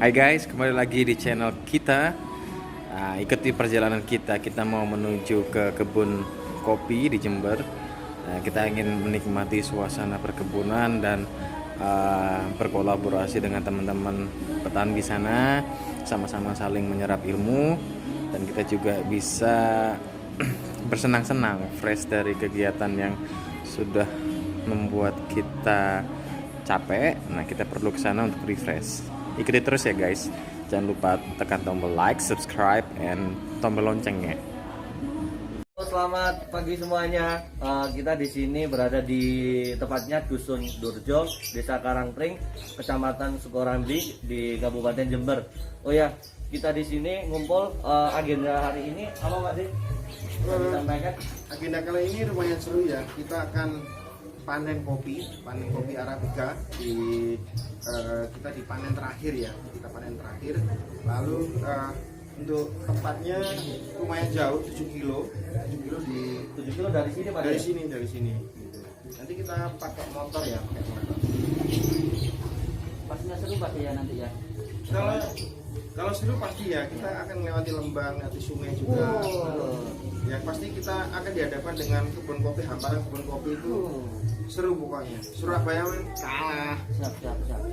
Hai guys, kembali lagi di channel kita. Ikuti perjalanan kita. Kita mau menuju ke kebun kopi di Jember. Kita ingin menikmati suasana perkebunan dan berkolaborasi dengan teman-teman petani di sana, sama-sama saling menyerap ilmu, dan kita juga bisa bersenang-senang, fresh dari kegiatan yang sudah membuat kita capek. Nah, kita perlu ke sana untuk refresh. Ikuti terus ya guys. Jangan lupa tekan tombol like, subscribe, and tombol loncengnya. Selamat pagi semuanya. Kita di sini berada di tepatnya Dusun Durjo, Desa Karangpring, Kecamatan Sukorambi di Kabupaten Jember. Oh ya, kita di sini ngumpul. Agenda hari ini apa Pak De? Bisa disampaikan? Agenda kali ini lumayan seru ya. Kita akan panen kopi arabica kita di panen terakhir ya. Kita panen terakhir. Lalu untuk tempatnya lumayan jauh, 7 kilo di 7 kilo dari sini Pak De? dari sini gitu. Nanti kita pakai motor ya, Pastinya seru Pak ya nanti ya. Kalau seru pasti ya, kita akan melewati lembang, nanti sungai juga. Ya pasti kita akan dihadapkan dengan kebun kopi, hamparan kebun kopi itu seru pokoknya. Surabaya kalah. Siap.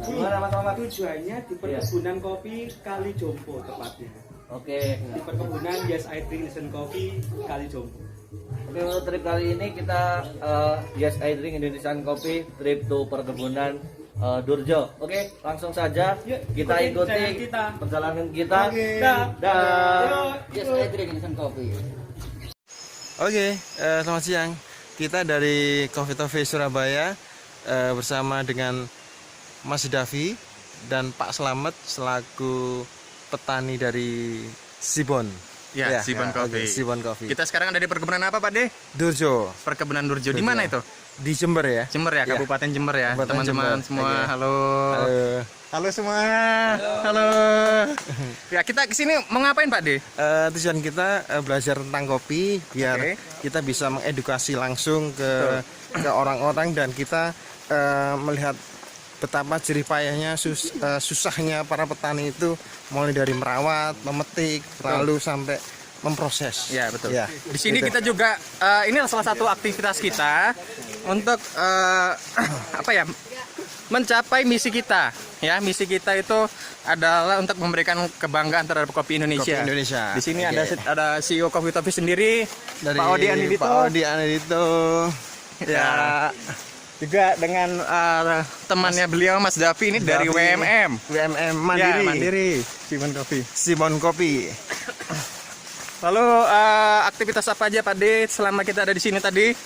Gimana Mas? Tujuannya di perkebunan kopi Kali Jompo tepatnya. Oke. Di perkebunan Yes I Drink Indonesian Coffee Kali Jompo. Oke, untuk trip kali ini kita Yes I Drink Indonesian Coffee trip to perkebunan Durjo. Oke, langsung saja kita ikuti perjalanan kita. Dah. Yes I Drink Indonesian Coffee. Oke, selamat siang. Kita dari Coffee Toffee Surabaya bersama dengan Mas Davi dan Pak Slamet selaku petani dari Sibon. Ya, Sibon Coffee. Sibon Coffee. Kita sekarang ada di perkebunan apa Pak De? Durjo. Perkebunan Durjo. Di mana itu? Di Jember ya. Jember ya, Kabupaten Jember ya. Kabupaten Teman-teman Jember. semua, Oke. halo. Halo semua. Halo. Ya, kita kesini mau ngapain Pak De? Tujuan kita belajar tentang kopi biar Oke. kita bisa mengedukasi langsung ke orang-orang dan kita melihat betapa jerih payahnya susahnya para petani itu mulai dari merawat, memetik, lalu sampai memproses. Ya betul. Ya, Di sini gitu. kita juga ini adalah salah satu aktivitas kita untuk apa ya, mencapai misi kita. Ya, misi kita itu adalah untuk memberikan kebanggaan terhadap kopi Indonesia. Kopi Indonesia. Di sini Oke. ada CEO Coffee Toffee sendiri, Dari Pak Odi Anidito. Pak Odi Anidito. Ya, Juga dengan temannya beliau Mas Davi ini dari Davi. WMM. WMM Ya, Mandiri. Mandiri. Sibon Coffee. Sibon Kopi. Lalu aktivitas apa aja Pak De selama kita ada di sini tadi?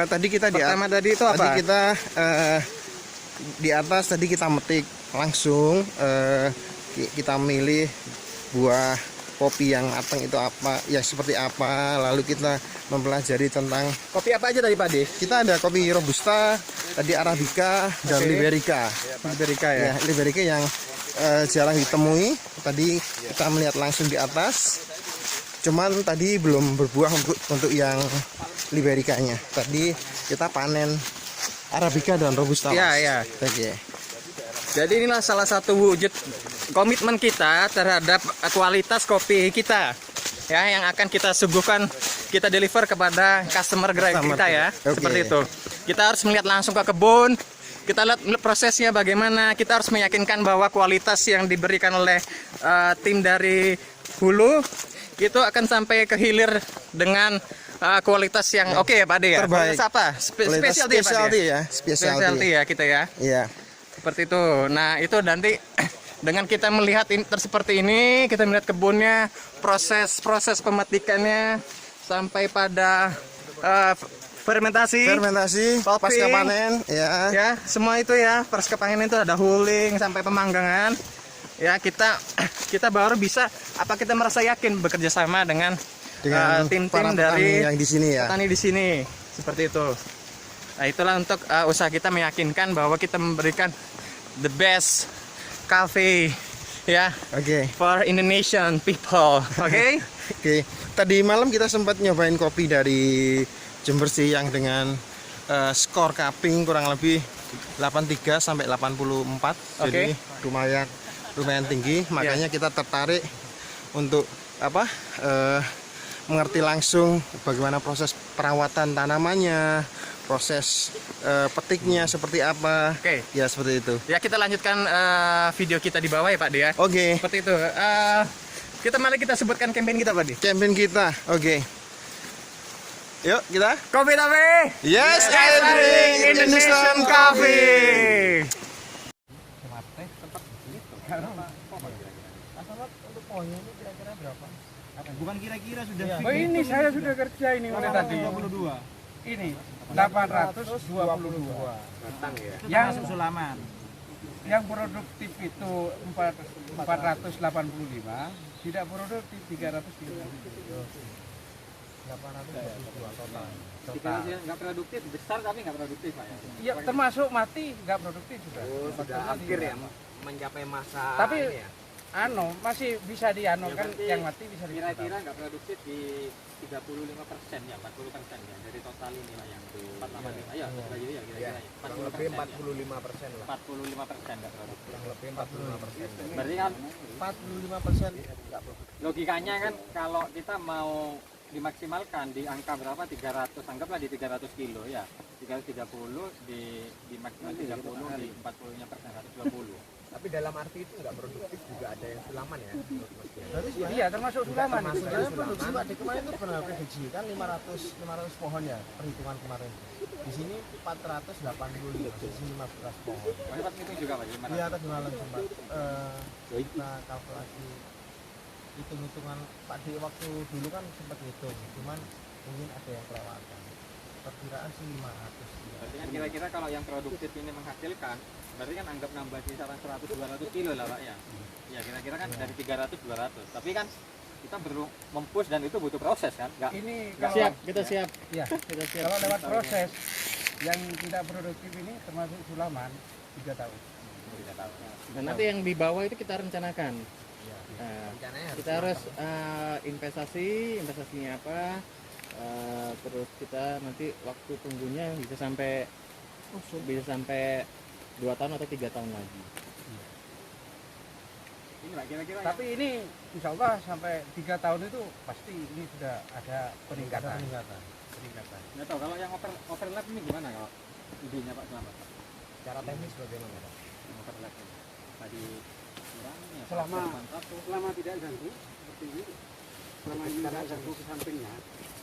Tadi kita Pertama tadi itu apa? Tadi kita di atas tadi kita metik langsung, kita milih buah kopi yang matang itu apa, ya seperti apa, lalu kita mempelajari tentang Kopi apa aja tadi Pak De? kita ada kopi robusta, tadi arabica dan Oke. liberica. Liberica ya. Ya, liberica yang jarang ditemui. Tadi kita melihat langsung di atas. Cuman tadi belum berbuah untuk yang libericanya. Tadi kita panen arabica dan robusta. Iya, Mas. iya. Oke. Jadi inilah salah satu wujud komitmen kita terhadap kualitas kopi kita. Ya, yang akan kita suguhkan, kita deliver kepada customer kita ya. Oke. Seperti itu. Kita harus melihat langsung ke kebun. Kita lihat prosesnya bagaimana. Kita harus meyakinkan bahwa kualitas yang diberikan oleh tim dari hulu itu akan sampai ke hilir dengan kualitas yang oke ya Pak De ya. Terbaik. Kualitas apa? Kualitas Specialty ya, Pak De? specialty ya, Specialty ya kita ya. Iya. Seperti itu. Nah, itu nanti dengan kita melihat seperti ini, kita melihat kebunnya, proses pemetikannya sampai pada fermentasi, Fermentasi, Kopi. pasca panen, ya. ya, semua itu ya, pasca panen itu ada huling sampai pemanggangan. Ya, kita baru bisa kita merasa yakin bekerja sama dengan Dengan tim-tim para petani dari yang di sini ya. petani di sini. Seperti itu. Nah, itulah untuk usaha kita meyakinkan bahwa kita memberikan the best cafe ya Oke. for Indonesian people. Oke? Oke. Tadi malam kita sempat nyobain kopi dari Jember sih yang dengan skor cupping kurang lebih 83 sampai 84. Jadi lumayan lumayan tinggi, makanya kita tertarik untuk apa? Mengerti langsung bagaimana proses perawatan tanamannya, proses petiknya seperti apa. Oke. Ya seperti itu. Ya kita lanjutkan video kita di bawah ya Pak De ya. Oke. Seperti itu. Mari kita sebutkan campaign kita Pak De. Campaign kita. Oke. Yuk kita. Kopi tapi. Yes, I drink Indonesian coffee. Bukan kira-kira sudah. Oh ini saya sudah kerja ini mulai tadi. 22. Ini 822. Yang Sulaman. yang produktif itu 485, tidak produktif 330. 822 total. Nggak produktif, besar tapi nggak produktif Pak ya? Iya, termasuk mati nggak produktif sudah. Sudah akhir ya, mencapai masa Tapi ini ya? masih bisa dianu Ya, kan, berarti yang mati bisa Kira-kira nggak produktif di 35% ya, 40% ya dari total ini Pak yang 485 ya, seperti ya kira-kira ya. 45% lah. 45% nggak produktif. Lebih 45%. Berarti kan 45% logikanya kan kalau kita mau dimaksimalkan di angka berapa 300, anggaplah di 300 kilo ya, 330 di maksimal 30 di 40-nya persen 120. Tapi dalam arti itu nggak produktif juga ada yang sulaman ya. Iya, termasuk sulaman. Produksi Pak De kemarin itu benar prediksi kan 500 pohon ya perhitungan kemarin. Di sini 485, di sini 15 pohon. Oh, dapat itu juga Pak, gimana? Iya tadi malam sempat kita kalkulasi hitung-hitungan Pak De waktu dulu kan sempat hitung, cuman mungkin ada yang kelewatan. Perkiraan sih 500. Berarti kan kira-kira kalau yang produktif ini menghasilkan, berarti kan anggap nambah kisaran 100-200 kilo lah Pak ya. Ya kira-kira kan dari 300-200. Tapi kan kita perlu mempush dan itu butuh proses kan. Ini Nggak kalau Kita siap. ya, kalau lewat proses yang tidak produktif ini termasuk sulaman 3 tahun. tidak tahu. Dan nanti yang di bawah itu kita rencanakan. Kita harus investasinya apa? Terus kita nanti waktu tunggunya bisa sampai 2 tahun atau 3 tahun lagi. Ini Pak kira-kira Tapi ini insya Allah sampai 3 tahun itu pasti ini sudah ada peningkatan. nggak tahu kalau yang overlap ini gimana kalau idenya Pak Selamat? Cara teknis bagaimana Pak? Yang overlap ini tadi kurangnya Selama tidak ganggu seperti ini, selama ini tidak ganggu ke sampingnya.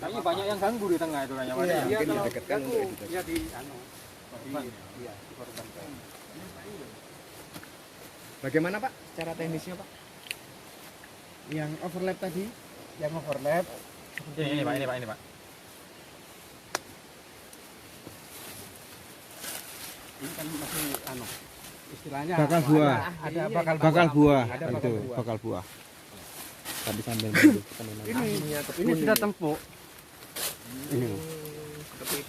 kayaknya banyak yang ganggu di tengah itu kayaknya Pak. Iya, Ya. kalau ganggu ya di Korban. dikorbankan. Bagaimana Pak cara teknisnya Pak? Yang overlap tadi, yang overlap Ini Pak, ini Pak. ini kan masih istilahnya Bakal buah. ada Bakal buah Ada itu bakal buah. bakal buah. Tadi sambil Ini sudah tempuk. Ini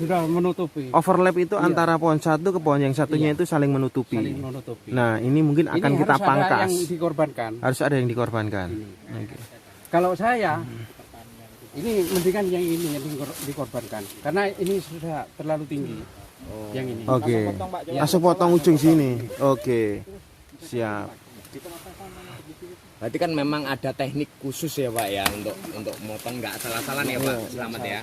sudah menutupi. overlap itu antara pohon satu ke pohon yang satunya itu saling menutupi. Saling menutupi. Nah, ini mungkin Ini akan kita harus ada pangkas. yang dikorbankan. Harus ada yang dikorbankan. Oke. Kalau saya ini mendingan yang ini yang dikorbankan karena ini sudah terlalu tinggi. Yang ini. Oke. Langsung potong ujung sini. Oke. Siap. Berarti kan memang ada teknik khusus ya Pak ya untuk motong nggak salah-salah ya Pak. Selamat ya.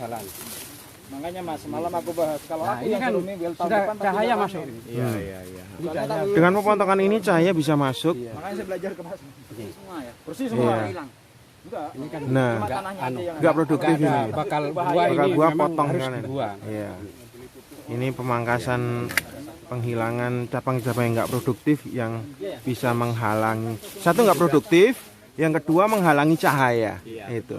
Makanya Mas, semalam aku bahas kalau Nah, aku ini yang kan Rumi tahun sudah depan cahaya pasti masuk. Iya. Ini cahaya. Dengan pemotongan ini cahaya bisa masuk. Makanya saya belajar ke Mas. Semua ya. Bersih Iya. semua hilang. Enggak. Ini kan Nah, Cuma tanahnya aja yang nggak produktif ada ini. bakal buah Bakal ini buah memang potong harus kan. dibuang. Iya. Ini pemangkasan penghilangan cabang-cabang yang nggak produktif yang bisa menghalangi. Satu nggak produktif, yang kedua menghalangi cahaya. Itu.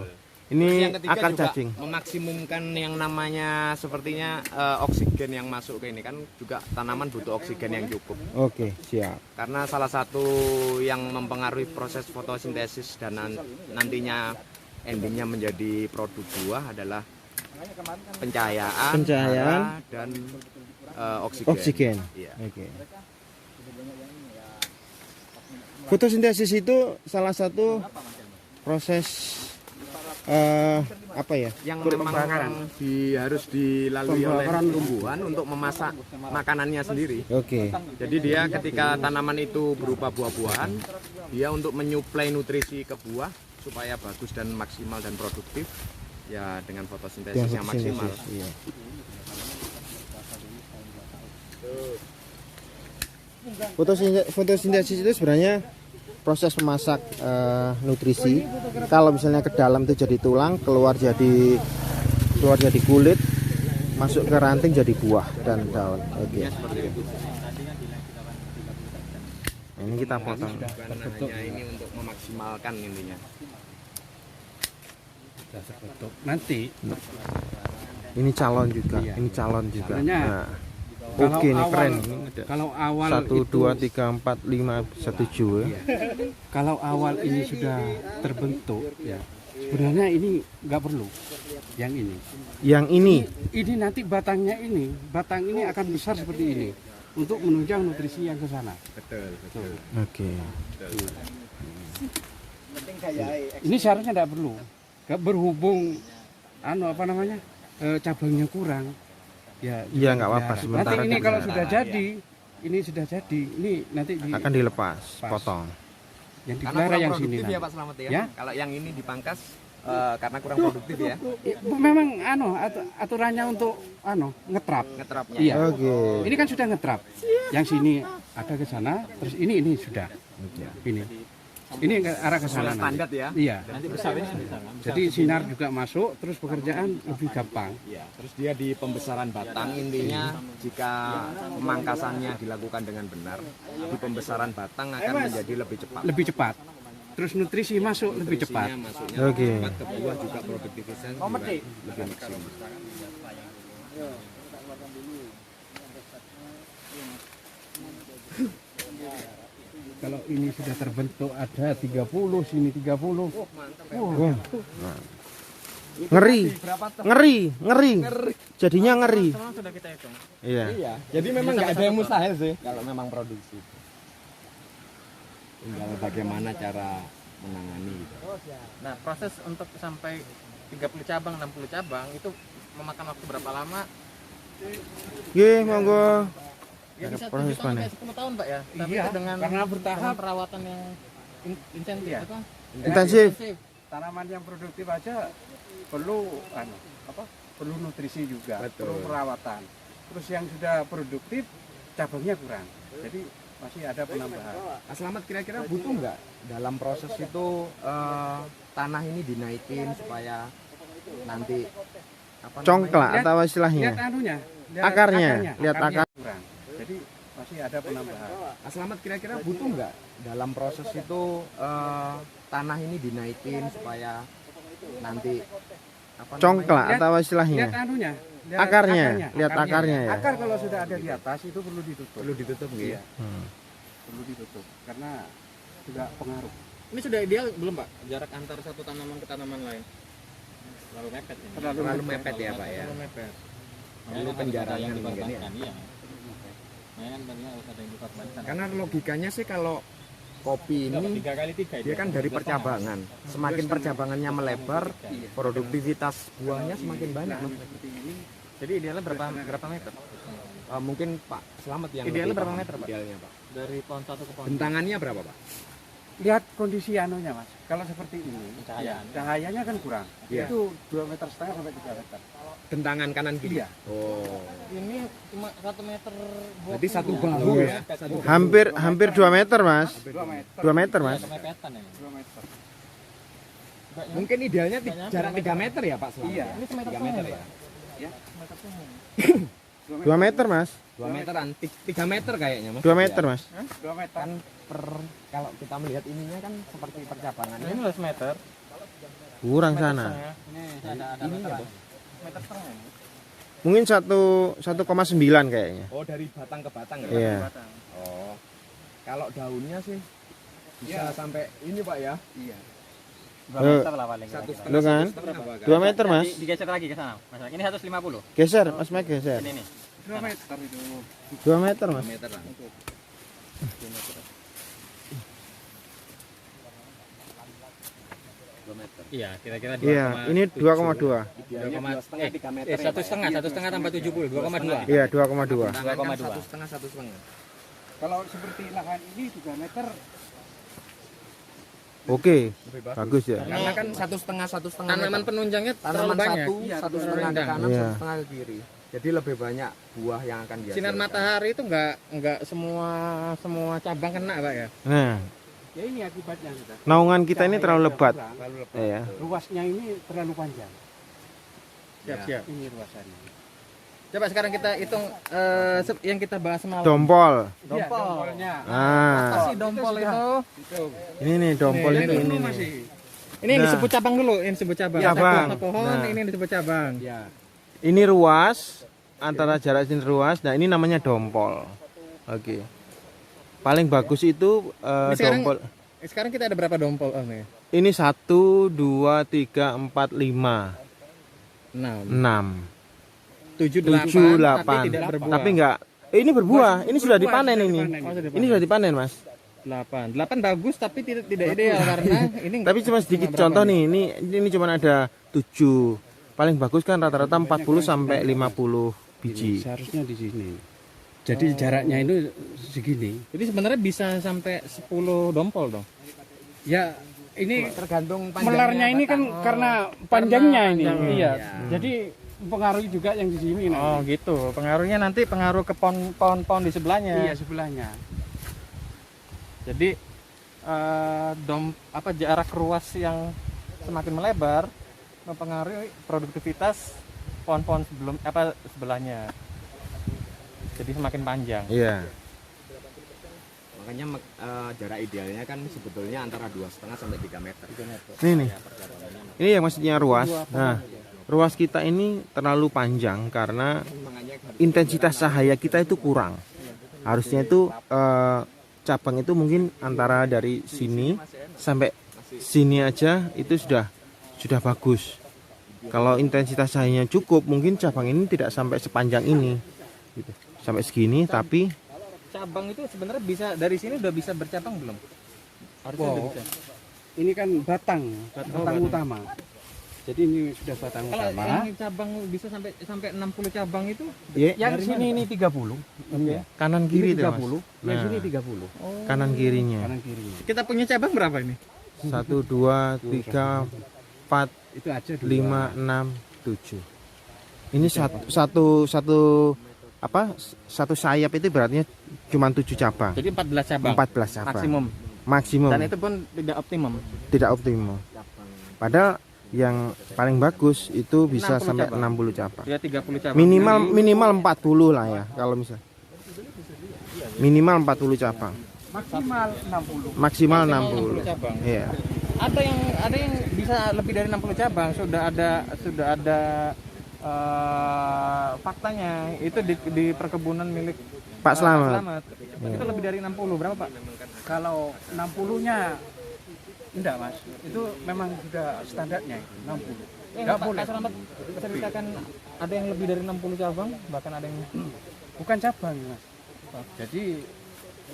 Ini Yang ketiga akar juga cacing. memaksimumkan yang namanya sepertinya oksigen yang masuk ke ini kan juga tanaman butuh oksigen yang cukup. Oke, siap. Karena salah satu yang mempengaruhi proses fotosintesis dan nantinya endingnya menjadi produk buah adalah pencahayaan, udara, dan oksigen. Oksigen. Iya. Oke. Fotosintesis itu salah satu proses apa ya? yang memang harus dilalui oleh tumbuhan untuk memasak makanannya sendiri. Oke. Jadi dia ketika tanaman itu berupa buah-buahan, dia untuk menyuplai nutrisi ke buah supaya bagus dan maksimal dan produktif ya dengan fotosintesis yang maksimal. Iya. Fotosintesis itu sebenarnya proses memasak nutrisi. Kalau misalnya ke dalam itu jadi tulang, keluar jadi kulit, masuk ke ranting jadi buah dan daun. Oke. Ini kita potong. Hanya ini untuk memaksimalkan intinya. Sudah terbentuk. Nanti Ini calon juga. Iya. Ini calon juga. Sebenarnya, Nah. kalau Oke, ini awal- keren. kalau awal 1, itu- 2, 3, 4, 5, 1, ya. kalau awal ini sudah terbentuk, ya sebenarnya ini nggak perlu. Yang Yang ini. ini nanti batang ini akan besar seperti ini untuk menunjang nutrisi yang ke sana. Betul. Oke. Ini seharusnya tidak perlu. Nggak berhubung cabangnya kurang. Ya, Iya, nggak apa-apa. nanti Sementara ini dipelihara. kalau sudah jadi, ini nanti Akan dilepas, Pas. potong. yang Karena dipelihara kurang yang sini. produktif nanti. ya Pak Slamet ya. Ya. Kalau yang ini dipangkas karena kurang produktif ya. Memang aturannya untuk ngetrap. Ngetrapnya. Iya. Oke. Ini kan sudah ngetrap. Yang sini ada ke sana, terus ini sudah. Ini ke arah ke sana. Sudah standar ya. Iya. Jadi sinar juga masuk, terus pekerjaan lebih gampang. Ya, terus dia di pembesaran batang intinya jika pemangkasannya dilakukan dengan benar, di pembesaran batang akan menjadi lebih cepat. Lebih cepat. Terus nutrisi masuk lebih cepat. Nutrisinya masuknya Oke. lebih cepat ke buah juga produktivitasnya juga lebih maksimal. Kalau ini sudah terbentuk ada 30, sini 30. Wah. Ngeri. Jadinya ngeri. Sudah kita hitung. Iya. Iya, jadi memang nggak ada yang mustahil sih kalau memang produksi. Tinggal bagaimana cara menangani gitu. Nah, proses untuk sampai 30 cabang, 60 cabang itu memakan waktu berapa lama? Oke, monggo. Ya bisa proses 7 tahun panen. sampai 10 tahun, Pak ya. Tapi Iya, itu dengan karena bertahap. dengan perawatan yang intensif Iya. apa? Intensif. Tanaman yang produktif aja perlu perlu nutrisi juga, Betul. perlu perawatan. Terus yang sudah produktif cabangnya kurang. Jadi masih ada penambahan. Mas Slamet kira-kira butuh nggak dalam proses itu tanah ini dinaikin supaya nanti apa Congklak Lihat- atau istilahnya. Lihat anunya, Akarnya, lihat akarnya akar. kurang. Jadi masih ada penambahan. Mas Slamet kira-kira butuh nggak dalam proses itu tanah ini dinaikin supaya nanti apa Congklak Lihat- atau Lihat istilahnya. anunya, Akarnya, lihat akarnya ya. Akar kalau sudah ada di atas itu perlu ditutup. perlu ditutup nggak ya? Perlu ditutup karena juga pengaruh. Ini sudah ideal belum, Pak? Jarak antar satu tanaman ke tanaman lain. Terlalu mepet ini. Terlalu mepet ya Pak ya. Terlalu mepet. Perlu penjarangan yang mungkin ya. dikorbankan, iya. Nah, kan tadinya harus ada yang dikorbankan. Karena logikanya sih kalau kopi ini 3 kali 3 dia kan dari percabangan. Semakin percabangannya melebar, produktivitas buahnya semakin banyak. Mas. Jadi idealnya berapa meter? Mungkin Pak Slamet yang Idealnya lebih berapa paham meter, Pak? Idealnya Pak. Dari pohon satu ke pohon Bentangannya berapa Pak? Lihat kondisi anunya mas. Kalau seperti ini, Cahaya. cahayanya kan kurang. Iya. Itu 2,5 meter sampai 3 meter. Bentangan kanan kiri. Iya. Oh. Ini cuma 1 meter 20. Berarti satu bahu ya. Hampir 2 meter, Mas. 2 meter. 2 meter, Mas. Kemepetan ini. 2 meter. Mungkin idealnya jarak 3 meter ya Pak Slamet. Iya. Ini semeter 3 meter setengah, ya. 2 meter, Mas. 2 meteran, 3 meter kayaknya Mas. 2 meter, Mas. 2 meter. Kan kalau kita melihat ininya kan seperti percabangannya. Ini udah semeter. Kurang Meter sana. setengah. Ini ada Ini meteran. apa? Meter setengah ini. Mungkin 1,9 kayaknya. Oh, dari batang ke batang ya? Iya. Oh. Kalau daunnya sih bisa sampai ini Pak ya. Iya. 2 meter lah paling. Satu kira-kira. Lo kan? setengah Pak. 2 meter, Mas. Digeser lagi ke sana. Mas, ini 150. Geser, Mas Mike geser. Ini nih. 2 meter itu. 2 meter, 2 Mas. meteran. Iya, kira-kira 2,2. Iya, ini 2,2. Satu setengah tambah 70, 2,2. Iya, 2,2. 2,2. Satu setengah. Kalau seperti lahan ini 2 meter Oke, bagus ya. Karena kan satu setengah Tanaman penunjangnya terlalu tanaman banyak. satu setengah ke kanan, Iya. satu setengah ke kiri. Jadi lebih banyak buah yang akan dihasilkan. Sinar matahari itu nggak semua cabang kena, Pak ya. Nah, ya ini akibatnya kita. naungan kita ini terlalu lebat. Ya. Ruasnya ini terlalu panjang. Siap. Ini ruasannya. Coba sekarang kita hitung yang kita bahas semalam. Dompol. Iya, dombolnya. Apa Ah, sih dompol itu? ini nih dompol Ini ini dulu nih. Ini yang Nah. disebut cabang dulu, ini disebut cabang. Cabang. Satu pohon, Nah. ini yang disebut cabang. Ya. Ini ruas antara jarak sini ruas. Nah, ini namanya dompol. Oke. Paling bagus itu Ini sekarang- dompol. Sekarang kita ada berapa dompol? Oh, nih. Ini 1 2 3 4 5 6, 6 7, 7 8, 8. tapi tidak berbuah. Tapi enggak. Ini berbuah. Ini sudah dipanen ini. Oh, sudah Ini sudah dipanen, Mas. 8 bagus tapi tidak ideal karena ini Tapi cuma sedikit contoh nih. Ini cuma ada 7. Paling bagus kan rata-rata 40 sampai 50 biji. Seharusnya di sini. Jadi jaraknya itu segini. Jadi sebenarnya bisa sampai 10 dompol dong. Ya, ini Tergantung panjangnya. melarnya ini kan batang. karena panjangnya ini. panjangnya. Iya. Ya. Jadi mempengaruhi juga yang di sini. Oh gitu. Pengaruhnya nanti pengaruh ke pohon-pohon di sebelahnya. Iya, sebelahnya. Jadi jarak ruas yang semakin melebar mempengaruhi produktivitas pohon-pohon sebelahnya. Jadi semakin panjang. Iya. Makanya jarak idealnya kan sebetulnya antara 2,5 sampai 3 meter. Ini nih. Ini yang maksudnya ruas. Nah, ruas kita ini terlalu panjang karena intensitas cahaya kita itu kurang. Harusnya itu cabang itu mungkin antara dari sini sampai sini aja itu sudah bagus. Kalau intensitas cahayanya cukup, mungkin cabang ini tidak sampai sepanjang ini. Gitu. Sampai segini, tapi Cabang itu sebenarnya bisa dari sini udah bisa bercabang belum? Harusnya udah bisa. Ini kan batang batang. utama. Jadi ini sudah batang Kalau utama. yang cabang bisa sampai 60 cabang itu ya, Yang dari sini ini 30. Iya. kanan kiri Ini itu, Mas. 30. Yang Nah. sini 30. Kanan kirinya. Kanan kirinya. kita punya cabang berapa ini? 1 2 3 4 Itu aja 5 6 7. Ini satu sayap itu beratnya cuma 7 cabang. Jadi 14 cabang. 14 cabang. Maksimum. Maksimum. Dan itu pun tidak optimum. Tidak optimal. Padahal yang paling bagus itu bisa 60 sampai cabang. 60 cabang. Dia 30 cabang. Minimal 40 lah ya kalau misal. Minimal 40 cabang. Maksimal 60. Maksimal 60 60. cabang. Iya. Ada yang bisa lebih dari 60 cabang. Sudah ada faktanya itu di perkebunan milik Pak Slamet. Itu lebih dari 60 berapa Pak? Kalau 60-nya enggak, Mas. Itu memang sudah standarnya 60. Enggak boleh. Pak Slamet ceritakan ada yang lebih dari 60 cabang, bahkan ada yang Bukan cabang, Mas. Jadi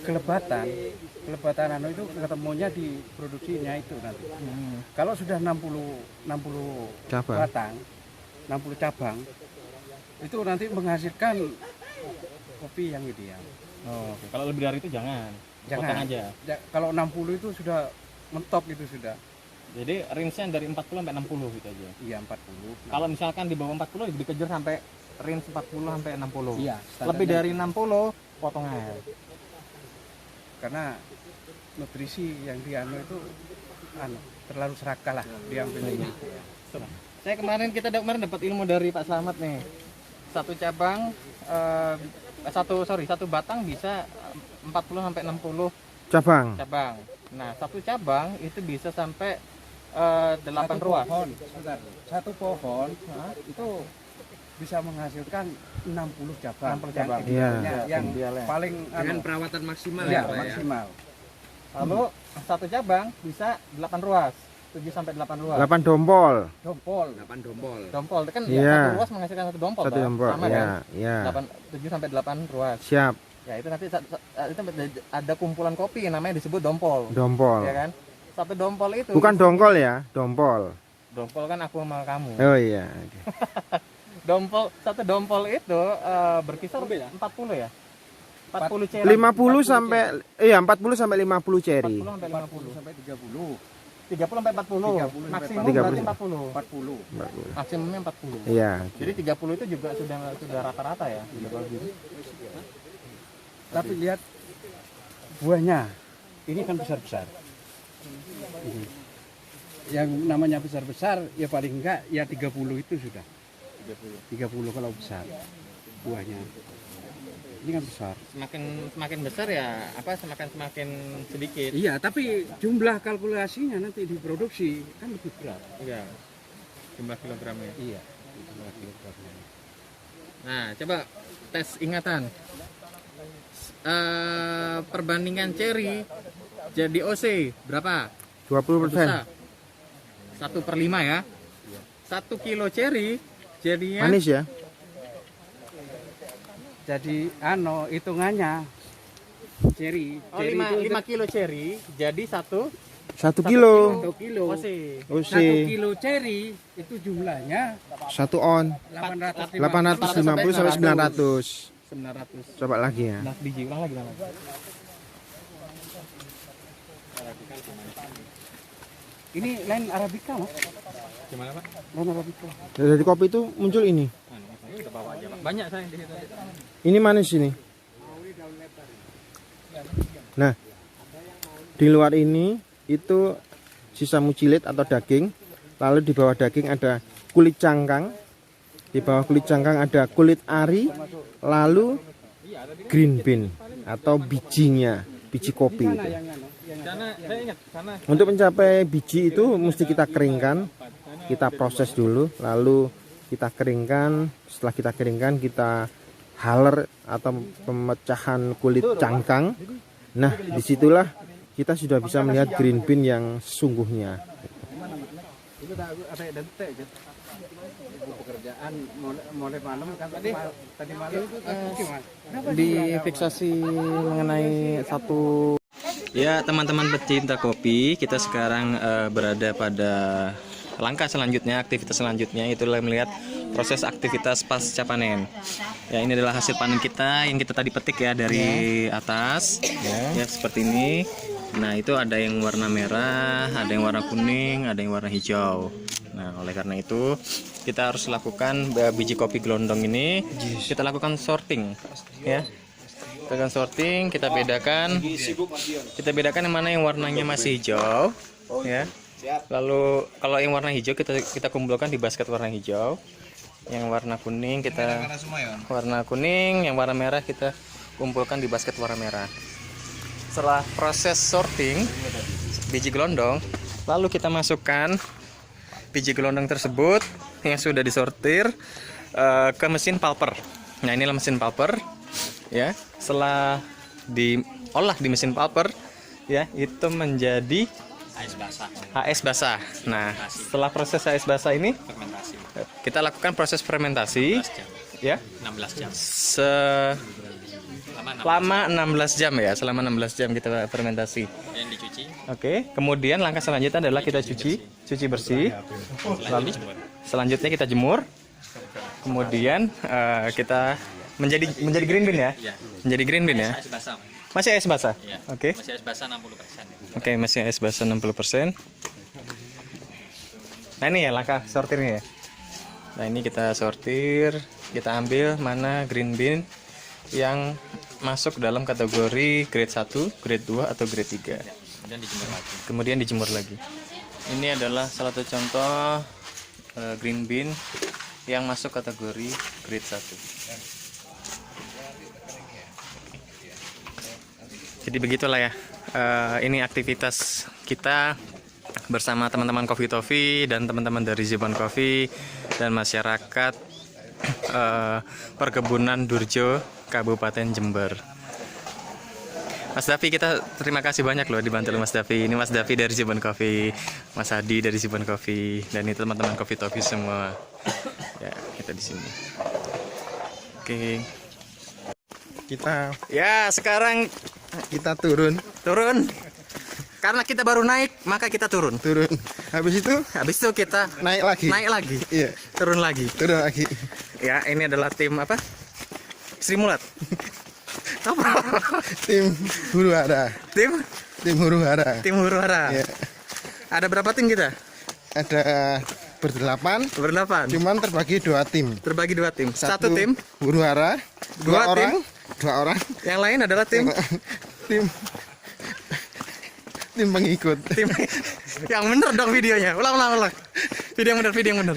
kelebatan anu itu ketemunya di produksinya itu nanti. Kalau sudah 60 Cabang. batang, 60 cabang, itu nanti menghasilkan kopi yang ideal. Oh, oke. Kalau lebih dari itu jangan. Potong Jangan. aja. Ya, kalau 60 itu sudah mentok itu sudah. Jadi range-nya dari 40 sampai 60 gitu aja. Iya 40. Kalau misalkan di bawah 40 dikejar sampai range 40 sampai 60. Iya, Lebih dari 60 potong aja. karena nutrisi yang dianu itu terlalu serakah lah diambilnya. Saya kemarin dapat ilmu dari Pak Slamet nih. Satu cabang satu batang bisa 40 sampai 60 Cabang. cabang. Nah, satu cabang itu bisa sampai 8 ruas. Satu pohon itu bisa menghasilkan 60 cabang. 60 cabang. Iya. Yang Idealnya. paling Dengan perawatan maksimal ya, ya, Pak, ya. maksimal. Lalu satu cabang bisa 8 ruas. 7 sampai 8 ruas. 8 dompol. Dompol. 8 dompol. Dompol itu kan Iya. satu ruas menghasilkan satu dompol. Satu Pak. dompol. Sama Iya, kan? iya. 7 sampai 8 ruas. Siap. Ya itu nanti itu ada kumpulan kopi yang namanya disebut dompol. Dompol. Ya kan? Satu dompol itu. Bukan dongkol ya, dompol. Dompol kan aku sama kamu. Oh iya. Oke. Satu dompol itu berkisar 40 ya? 40 ceri. 50 sampai 40 sampai 50 ceri. 40 sampai 50. Sampai 30. 30 sampai 40. 30 Maksimum 30. berarti 40. 40. Maksimumnya 40. Iya. Jadi 30 itu juga sudah rata-rata ya. Sudah bagus. Tapi lihat buahnya. Ini kan besar-besar. Ini. Yang namanya besar-besar ya paling enggak ya 30 itu sudah. 30 kalau besar buahnya. Ini kan besar. Semakin besar ya semakin sedikit. Iya, tapi jumlah kalkulasinya nanti diproduksi kan lebih berat. Iya. Jumlah kilogramnya. Iya, jumlah kilogramnya. Nah, coba tes ingatan. Perbandingan ceri jadi OC berapa? 20%. 1/5 ya. 1 kilo ceri jadinya Manis ya? Jadi hitungannya ceri. Oh, 5 kilo ceri jadi 1 1 kilo. 1 kilo. OC. OC 1 kilo ceri itu jumlahnya 1 on 850 sampai 900. 900 Coba lagi ya. 11 biji. Ulang lagi. ini lain Arabica, Mas. Gimana, Pak? Lain Arabica. Dari kopi itu muncul ini. Banyak saya di situ. Ini manis ini. Nah, di luar ini itu sisa mucilit atau daging. Lalu di bawah daging ada kulit cangkang. Di bawah kulit cangkang ada kulit ari. Lalu green bean atau bijinya, biji kopi itu. Untuk mencapai biji itu mesti kita keringkan. Kita proses dulu, lalu kita keringkan. Setelah kita keringkan, kita haler atau pemecahan kulit cangkang. Nah, disitulah kita sudah bisa melihat green bean yang sesungguhnya. Pekerjaan mulai malam kan tadi malam Di fiksasi mengenai satu. Ya, teman-teman pecinta kopi, kita sekarang berada pada langkah selanjutnya, aktivitas selanjutnya, itulah melihat proses aktivitas pasca panen. Ya, ini adalah hasil panen kita yang kita tadi petik ya dari atas, ya seperti ini. Nah, itu ada yang warna merah, ada yang warna kuning, ada yang warna hijau. Nah, oleh karena itu kita harus lakukan biji kopi gelondong ini, kita lakukan sorting, ya. Kita akan sorting, kita bedakan yang mana yang warnanya masih hijau, ya. Lalu kalau yang warna hijau kita kumpulkan di basket warna hijau. Yang warna kuning yang warna merah kita kumpulkan di basket warna merah. Setelah proses sorting biji gelondong, lalu kita masukkan biji gelondong tersebut yang sudah disortir ke mesin pulper. Nah, inilah mesin pulper, ya. Setelah diolah di mesin pulper, ya, itu menjadi HS basah. Nah, setelah proses HS basah ini, kita lakukan proses fermentasi, ya, 16 jam. Selama 16 jam ya, selama 16 jam kita fermentasi. Yang dicuci. Oke, kemudian langkah selanjutnya adalah kita cuci bersih. Lalu selanjutnya kita jemur. Kemudian kita menjadi green bean ya. Menjadi green bean ya. Masih es basah. Ya. Oke. Masih es basah 60%. Oke, masih es basah 60%. Nah, ini ya langkah sortirnya ya. Nah, ini kita sortir, kita ambil mana green bean yang masuk dalam kategori grade 1, grade 2 atau grade 3. Kemudian dijemur lagi. Ini adalah salah satu contoh green bean yang masuk kategori grade 1. Jadi begitulah ya. Ini aktivitas kita bersama teman-teman Coffee Toffee dan teman-teman dari Zibon Coffee dan masyarakat perkebunan Durjo, Kabupaten Jember. Mas Davi, kita terima kasih banyak loh dibantu oleh Mas Davi. Ini Mas Davi dari Zibon Coffee, Mas Hadi dari Zibon Coffee, dan itu teman-teman Coffee Toffee semua. Ya, kita di sini. Oke. Kita Ya, sekarang kita turun. Karena kita baru naik, maka kita turun. turun. Habis itu Habis itu kita naik lagi. naik lagi, Iya, turun lagi. turun lagi. Ya, ini adalah tim apa? Sri Mulat. Apa? Tim huru hara. Tim Huru hara. tim huru hara. Iya. Ada berapa tim kita? Ada berdelapan, Berdelapan. cuman terbagi 2 tim. Terbagi 2 tim. Satu tim, huru hara, 2 Dua orang, 2 orang. yang lain adalah tim Tim pengikut. tim yang bener dong videonya. Ulang. Video yang bener.